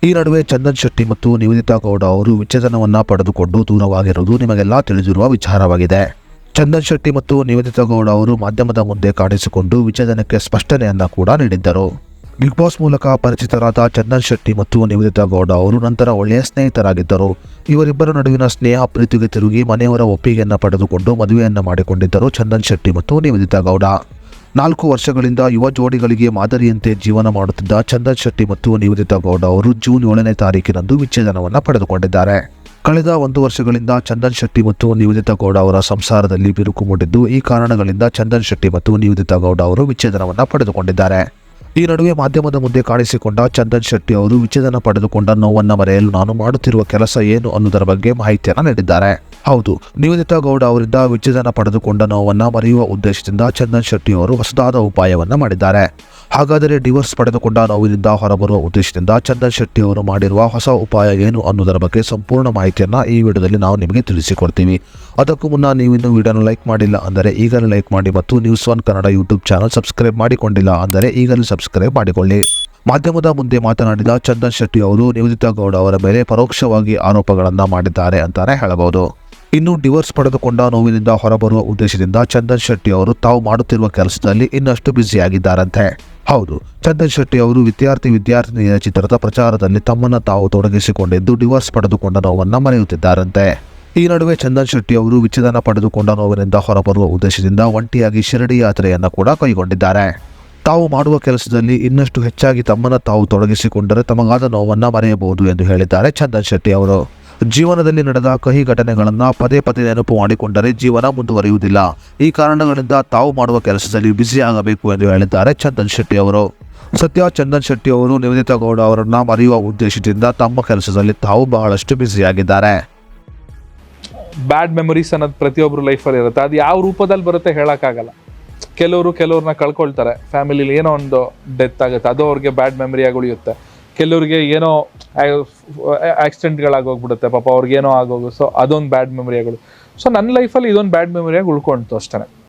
ಈ ನಡುವೆ ಚಂದನ್ ಶೆಟ್ಟಿ ಮತ್ತು ನಿವೇದಿತಾ ಗೌಡ ಅವರು ವಿಚ್ಛೇದನವನ್ನ ಪಡೆದುಕೊಂಡು ದೂರವಾಗಿರುವುದು ನಿಮಗೆಲ್ಲ ತಿಳಿದಿರುವ ವಿಚಾರವಾಗಿದೆ. ಚಂದನ್ ಶೆಟ್ಟಿ ಮತ್ತು ನಿವೇದಿತಾ ಗೌಡ ಅವರು ಮಾಧ್ಯಮದ ಮುಂದೆ ಕಾಣಿಸಿಕೊಂಡು ವಿಚ್ಛೇದನಕ್ಕೆ ಸ್ಪಷ್ಟನೆಯನ್ನ ಕೂಡ ನೀಡಿದ್ದರು. ಬಿಗ್ ಬಾಸ್ ಮೂಲಕ ಪರಿಚಿತರಾದ ಚಂದನ್ ಶೆಟ್ಟಿ ಮತ್ತು ನಿವೇದಿತಾ ಗೌಡ ಅವರು ನಂತರ ಒಳ್ಳೆಯ ಸ್ನೇಹಿತರಾಗಿದ್ದರು. ಇವರಿಬ್ಬರ ನಡುವಿನ ಸ್ನೇಹ ಪ್ರೀತಿಗೆ ತಿರುಗಿ ಮನೆಯವರ ಒಪ್ಪಿಗೆಯನ್ನ ಪಡೆದುಕೊಂಡು ಮದುವೆಯನ್ನ ಮಾಡಿಕೊಂಡಿದ್ದರು ಚಂದನ್ ಶೆಟ್ಟಿ ಮತ್ತು ನಿವೇದಿತಾ ಗೌಡ. 4 ವರ್ಷಗಳಿಂದ ಯುವ ಜೋಡಿಗಳಿಗೆ ಮಾದರಿಯಂತೆ ಜೀವನ ಮಾಡುತ್ತಿದ್ದ ಚಂದನ್ ಶೆಟ್ಟಿ ಮತ್ತು ನಿವೇದಿತಾ ಗೌಡ ಅವರು ಜೂನ್ 7ನೇ ತಾರೀಕಿನಂದು ವಿಚ್ಛೇದನವನ್ನು ಪಡೆದುಕೊಂಡಿದ್ದಾರೆ. ಕಳೆದ 1 ವರ್ಷಗಳಿಂದ ಚಂದನ್ ಶೆಟ್ಟಿ ಮತ್ತು ನಿವೇದಿತಾ ಗೌಡ ಅವರ ಸಂಸಾರದಲ್ಲಿ ಬಿರುಕು ಮೂಡಿದ್ದು, ಈ ಕಾರಣಗಳಿಂದ ಚಂದನ್ ಶೆಟ್ಟಿ ಮತ್ತು ನಿವೇದಿತಾ ಗೌಡ ಅವರು ವಿಚ್ಛೇದನವನ್ನು ಪಡೆದುಕೊಂಡಿದ್ದಾರೆ. ಈ ನಡುವೆ ಮಾಧ್ಯಮದ ಮುಂದೆ ಕಾಣಿಸಿಕೊಂಡ ಚಂದನ್ ಶೆಟ್ಟಿ ಅವರು ವಿಚ್ಛೇದನ ಪಡೆದುಕೊಂಡ ನೋವನ್ನ ಮರೆಯಲು ನಾನು ಮಾಡುತ್ತಿರುವ ಕೆಲಸ ಏನು ಅನ್ನುವುದರ ಬಗ್ಗೆ ಮಾಹಿತಿಯನ್ನು ನೀಡಿದ್ದಾರೆ. ಹೌದು, ನಿವೇದಿತಾ ಗೌಡ ಅವರಿಂದ ವಿಚ್ಛೇದನ ಪಡೆದುಕೊಂಡ ನೋವನ್ನ ಮರೆಯುವ ಉದ್ದೇಶದಿಂದ ಚಂದನ್ ಶೆಟ್ಟಿ ಅವರು ಹೊಸದಾದ ಉಪಾಯವನ್ನ ಮಾಡಿದ್ದಾರೆ. ಹಾಗಾದರೆ ಡಿವೋರ್ಸ್ ಪಡೆದುಕೊಂಡ ನೋವಿನಿಂದ ಹೊರಬರುವ ಉದ್ದೇಶದಿಂದ ಚಂದನ್ ಶೆಟ್ಟಿ ಅವರು ಮಾಡಿರುವ ಹೊಸ ಉಪಾಯ ಏನು ಅನ್ನೋದರ ಬಗ್ಗೆ ಸಂಪೂರ್ಣ ಮಾಹಿತಿಯನ್ನ ಈ ವಿಡಿಯೋದಲ್ಲಿ ನಾವು ನಿಮಗೆ ತಿಳಿಸಿಕೊಡ್ತೀವಿ. ಅದಕ್ಕೂ ಮುನ್ನ ನೀವಿನ್ನು ವಿಡಿಯೋನ ಲೈಕ್ ಮಾಡಿಲ್ಲ ಅಂದರೆ ಈಗಲೇ ಲೈಕ್ ಮಾಡಿ ಮತ್ತು news one Kannada YouTube channel subscribe ಮಾಡಿಕೊಂಡಿಲ್ಲ ಅಂದರೆ ಈಗಲೇ ಸಬ್ಸ್ಕ್ರೈಬ್ ಮಾಡಿಕೊಳ್ಳಿ. ಮಾಧ್ಯಮದ ಮುಂದೆ ಮಾತನಾಡಿದ ಚಂದನ್ ಶೆಟ್ಟಿ ಅವರು ನಿವೇದಿತಾ ಗೌಡ ಅವರ ಮೇಲೆ ಪರೋಕ್ಷವಾಗಿ ಆರೋಪಗಳನ್ನ ಮಾಡಿದ್ದಾರೆ ಅಂತಾನೆ ಹೇಳಬಹುದು. ಇನ್ನು ಡಿವೋರ್ಸ್ ಪಡೆದುಕೊಂಡ ನೋವಿನಿಂದ ಹೊರಬರುವ ಉದ್ದೇಶದಿಂದ ಚಂದನ್ ಶೆಟ್ಟಿ ಅವರು ತಾವು ಮಾಡುತ್ತಿರುವ ಕೆಲಸದಲ್ಲಿ ಇನ್ನಷ್ಟು ಬ್ಯುಸಿಯಾಗಿದ್ದಾರಂತೆ. ಹೌದು, ಚಂದನ್ ಶೆಟ್ಟಿ ಅವರು ವಿದ್ಯಾರ್ಥಿನಿಯ ಚಿತ್ರದ ಪ್ರಚಾರದಲ್ಲಿ ತಮ್ಮನ್ನು ತಾವು ತೊಡಗಿಸಿಕೊಂಡಿದ್ದು ಡಿವೋರ್ಸ್ ಪಡೆದುಕೊಂಡ ನೋವನ್ನ ಮರೆಯುತ್ತಿದ್ದಾರಂತೆ. ಈ ನಡುವೆ ಚಂದನ್ ಶೆಟ್ಟಿ ಅವರು ವಿಚ್ಛೇದನ ಪಡೆದುಕೊಂಡ ನೋವಿನಿಂದ ಹೊರಬರುವ ಉದ್ದೇಶದಿಂದ ಒಂಟಿಯಾಗಿ ಶಿರಡಿ ಯಾತ್ರೆಯನ್ನ ಕೂಡ ಕೈಗೊಂಡಿದ್ದಾರೆ. ತಾವು ಮಾಡುವ ಕೆಲಸದಲ್ಲಿ ಇನ್ನಷ್ಟು ಹೆಚ್ಚಾಗಿ ತಮ್ಮನ್ನು ತಾವು ತೊಡಗಿಸಿಕೊಂಡರೆ ತಮಗಾದ ನೋವನ್ನ ಮರೆಯಬಹುದು ಎಂದು ಹೇಳಿದ್ದಾರೆ ಚಂದನ್ ಶೆಟ್ಟಿ ಅವರು. ಜೀವನದಲ್ಲಿ ನಡೆದ ಕಹಿ ಘಟನೆಗಳನ್ನ ಪದೇ ಪದೇ ನೆನಪು ಮಾಡಿಕೊಂಡರೆ ಜೀವನ ಮುಂದುವರಿಯುವುದಿಲ್ಲ. ಈ ಕಾರಣಗಳಿಂದ ತಾವು ಮಾಡುವ ಕೆಲಸದಲ್ಲಿ ಬ್ಯುಸಿ ಆಗಬೇಕು ಎಂದು ಹೇಳಿದ್ದಾರೆ ಚಂದನ್ ಶೆಟ್ಟಿ ಅವರು. ಸದ್ಯ ಚಂದನ್ ಶೆಟ್ಟಿ ಅವರು ನಿವೇದಿತಾ ಗೌಡ ಅವರನ್ನ ಮರೆಯುವ ಉದ್ದೇಶದಿಂದ ತಮ್ಮ ಕೆಲಸದಲ್ಲಿ ತಾವು ಬಹಳಷ್ಟು ಬ್ಯುಸಿಯಾಗಿದ್ದಾರೆ. ಬ್ಯಾಡ್ ಮೆಮೊರೀಸ್ ಅನ್ನೋದು ಪ್ರತಿಯೊಬ್ಬರು ಲೈಫಲ್ಲಿ ಇರುತ್ತೆ. ಅದು ಯಾವ ರೂಪದಲ್ಲಿ ಬರುತ್ತೆ ಹೇಳೋಕ್ಕಾಗಲ್ಲ. ಕೆಲವ್ರನ್ನ ಕಳ್ಕೊಳ್ತಾರೆ, ಫ್ಯಾಮಿಲಿಲಿ ಏನೋ ಒಂದು ಡೆತ್ ಆಗುತ್ತೆ, ಅದು ಅವ್ರಿಗೆ ಬ್ಯಾಡ್ ಮೆಮೊರಿಯಾಗಿ ಉಳಿಯುತ್ತೆ. ಕೆಲವ್ರಿಗೆ ಏನೋ ಆಕ್ಸಿಡೆಂಟ್ಗಳಾಗೋಗ್ಬಿಡುತ್ತೆ, ಪಾಪ ಅವ್ರಿಗೇನೋ ಆಗೋಗು. ಸೊ ಅದೊಂದು ಬ್ಯಾಡ್ ಮೆಮೊರಿಯಾಗಳು. ಸೊ ನನ್ನ ಲೈಫಲ್ಲಿ ಇದೊಂದು ಬ್ಯಾಡ್ ಮೆಮೊರಿಯಾಗಿ ಉಳ್ಕೊಳ್ತು ಅಷ್ಟೇ.